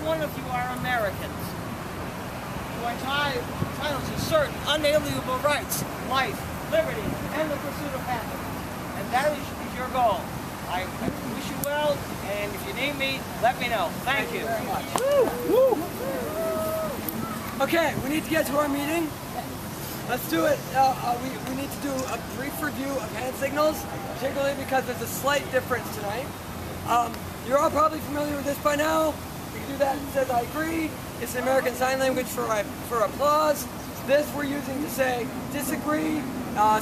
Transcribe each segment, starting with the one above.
one of you are Americans. You are entitled to certain unalienable rights, life, liberty, and the pursuit of happiness. And that is your goal. I wish you well, and if you need me, let me know. Thank you very much. Woo. Okay, we need to get to our meeting. Let's do it. We need to do a brief review of hand signals, particularly because there's a slight difference tonight. You're all probably familiar with this by now. You can do that. It says I agree. It's the American Sign Language for applause. This we're using to say disagree.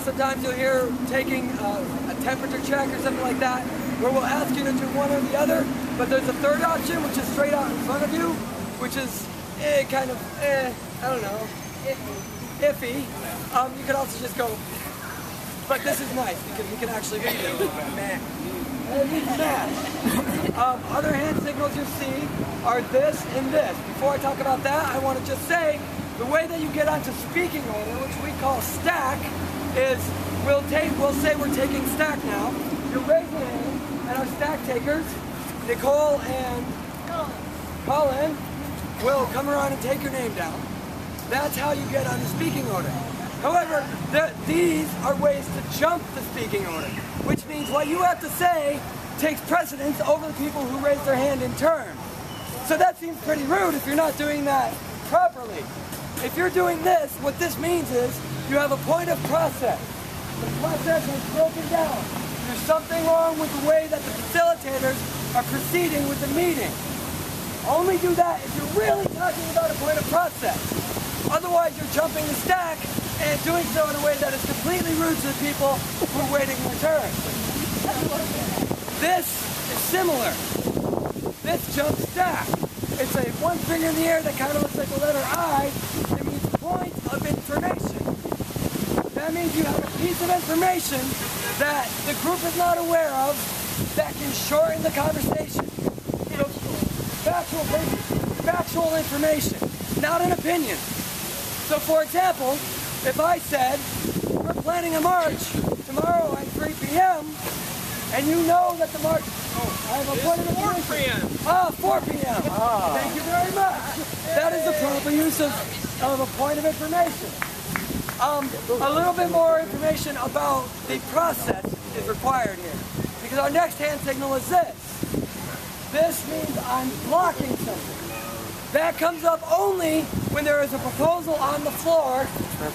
Sometimes you'll hear taking a temperature check or something like that, where we'll ask you to do one or the other. But there's a third option, which is straight out in front of you, which is kind of, I don't know, iffy. You could also just go, but this is nice because we can actually read it. Other hand signals you see are this and this. Before I talk about that, I want to just say the way that you get onto speaking order, which we call stack, is we'll say we're taking stack now. You'll raise your hand, and our stack takers, Nicole and Colin, will come around and take your name down. That's how you get on the speaking order. However, these are ways to jump the speaking order, which means what you have to say takes precedence over the people who raise their hand in turn. So that seems pretty rude if you're not doing that properly. If you're doing this, what this means is you have a point of process. The process is broken down. There's something wrong with the way that the facilitators are proceeding with the meeting. Only do that if you're really talking about a point of process. Otherwise, you're jumping the stack and doing so in a way that is completely rude to the people who are waiting their turn. This is similar. This jump stack. It's a one finger in the air that kind of looks like the letter I. It means point of information. That means you have a piece of information that the group is not aware of that can shorten the conversation. Factual information, not an opinion. So for example, if I said, we're planning a march tomorrow at 3 p.m., and you know that the march, I have a point of information. 4 p.m. Thank you very much. That is the proper use of a point of information. A little bit more information about the process is required here, because our next hand signal is this. This means I'm blocking something. That comes up only when there is a proposal on the floor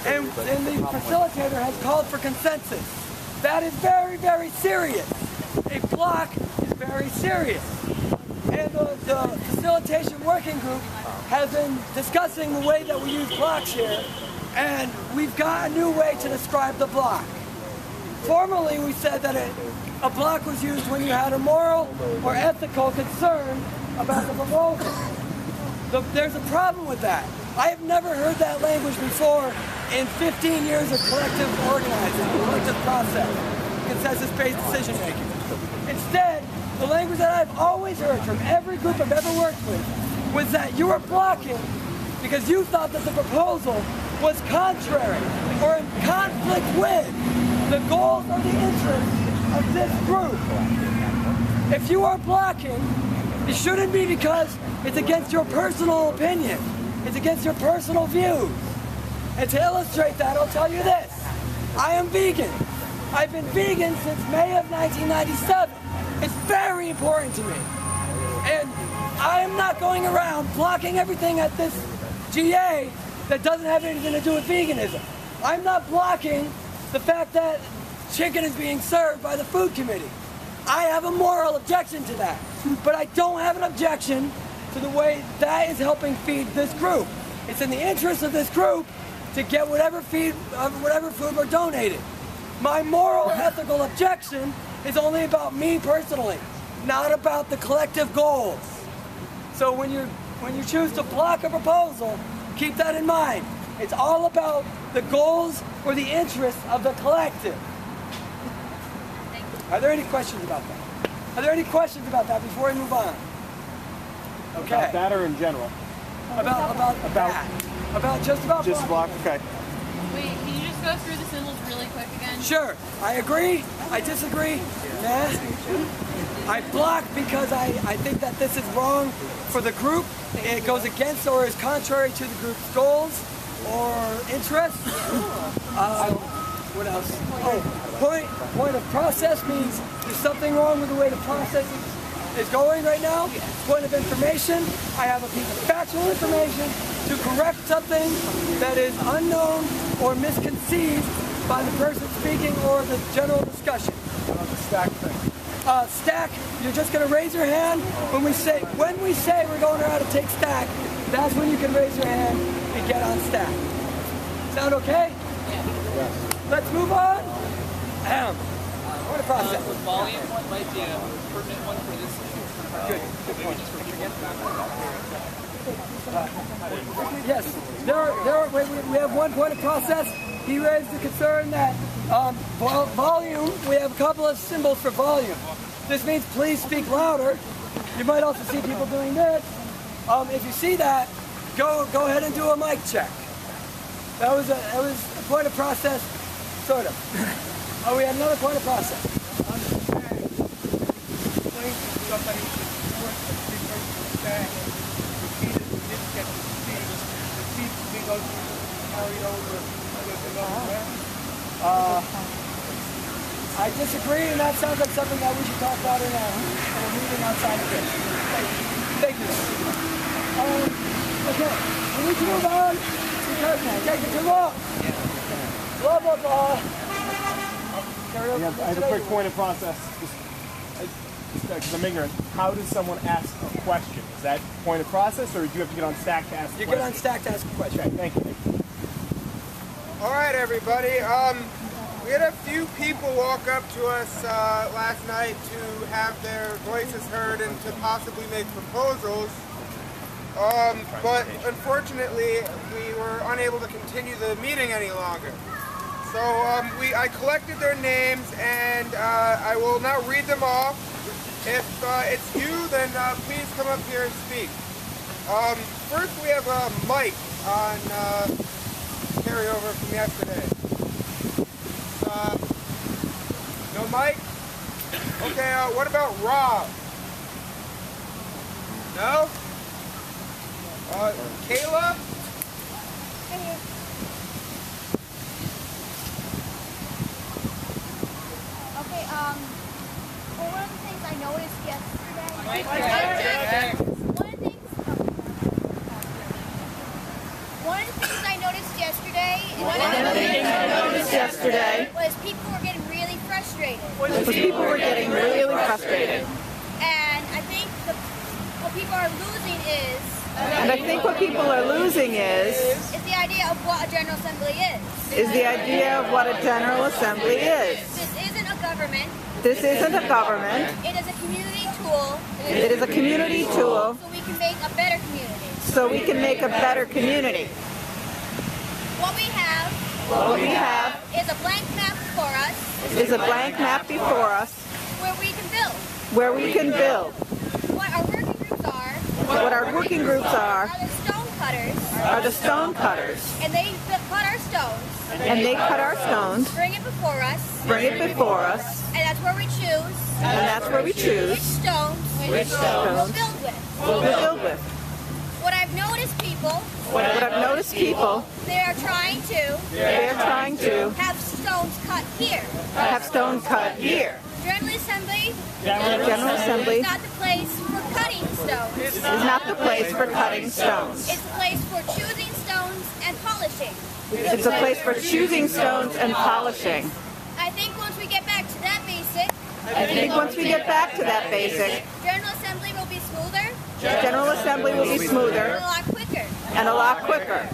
and the facilitator has called for consensus. That is very, very serious. A block is very serious. And the facilitation working group has been discussing the way that we use blocks here, and we've got a new way to describe the block. Formerly, we said that a block was used when you had a moral or ethical concern about the proposal. There's a problem with that. I have never heard that language before in 15 years of collective organizing, collective process, consensus-based decision making. Instead, the language that I've always heard from every group I've ever worked with was that you were blocking because you thought that the proposal was contrary or in conflict with the goals or the interests of this group. If you are blocking, it shouldn't be because it's against your personal opinion. It's against your personal views. And to illustrate that, I'll tell you this. I am vegan. I've been vegan since May of 1997. It's very important to me. And I am not going around blocking everything at this GA that doesn't have anything to do with veganism. I'm not blocking the fact that chicken is being served by the food committee. I have a moral objection to that. But I don't have an objection to the way that is helping feed this group. It's in the interest of this group to get whatever food we're donating. My moral ethical objection is only about me personally, not about the collective goals. So when you choose to block a proposal, keep that in mind. It's all about the goals or the interests of the collective. Are there any questions about that? Are there any questions about that before we move on? Okay. About that or in general? About that. About just block. Okay. Wait, can you just just go through the symbols really quick again? Sure. I agree. I disagree. Nah. I block because I think that this is wrong for the group. It goes against or is contrary to the group's goals or interests. What else? Oh, point of process means there's something wrong with the way the process is going right now. Point of information, I have a piece of factual information to correct something that is unknown or misconceived by the person speaking or the general discussion. The stack thing. Stack, you're just going to raise your hand when we say we're going around to take stack. That's when you can raise your hand and get on stack. Sound okay? Yes. Let's move on. What a process. The volume one might be a pertinent one for this. Good point. Yes, we have one point of process. He raised the concern that volume, we have a couple of symbols for volume. This means please speak louder. You might also see people doing this. If you see that, go ahead and do a mic check. That was a point of process, sort of. Oh, we had another point of process. I disagree, and that sounds like something that we should talk about in a meeting outside of this. Thank you. Okay, we need to move on because it's taking too long. Blah, blah, blah. I have a quick point of process. Because I'm ignorant. How does someone ask a question? Is that point of process, or do you have to get on stack to ask a question? You get on stack to ask a question. Okay, thank you. All right, everybody. We had a few people walk up to us last night to have their voices heard and to possibly make proposals. But unfortunately, we were unable to continue the meeting any longer. So I collected their names, and I will now read them off. If it's you, then please come up here and speak. First, we have Mike on carryover from yesterday. No Mike? Okay, what about Rob? No? Kayla? Okay, well, one of the things I noticed yesterday. One of the things I noticed yesterday was people were getting really frustrated. And I think what people are losing is the idea of what a General Assembly is. This isn't a government. This isn't a government. It is a community tool. It is a community tool So we can make a better community. so we can make a better community. What we have is a blank map before us where we can build. What our working groups are are the stone cutters. And they cut our stones. Bring it before us. And that's where we choose. Which stones we'll build with. What I've noticed people, they are trying to have stones cut here. General Assembly is not the place for cutting stones. It's a place for choosing stones and polishing. I think once we get back to that basic, General Assembly will be smoother. And a lot quicker.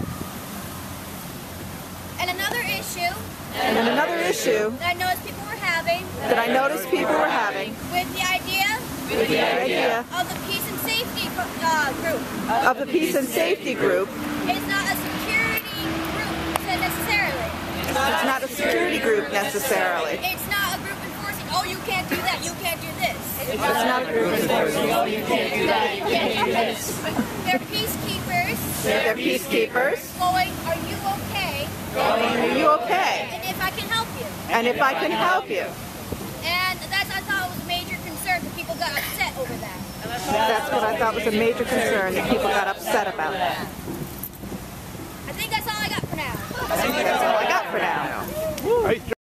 And another issue that I noticed people were having with the idea of the peace and safety group. It's not a security group necessarily. It's not a group enforcing, oh, you can't do that, you can't do this. It's not a group enforcing, oh, you can't do that, you can't do this. They're peacekeepers. Going, are you okay? Are you okay? And if I can help you. And if I can help you. And that's I thought was a major concern, but people got upset over that. That's what I thought was a major concern, that people got upset about that.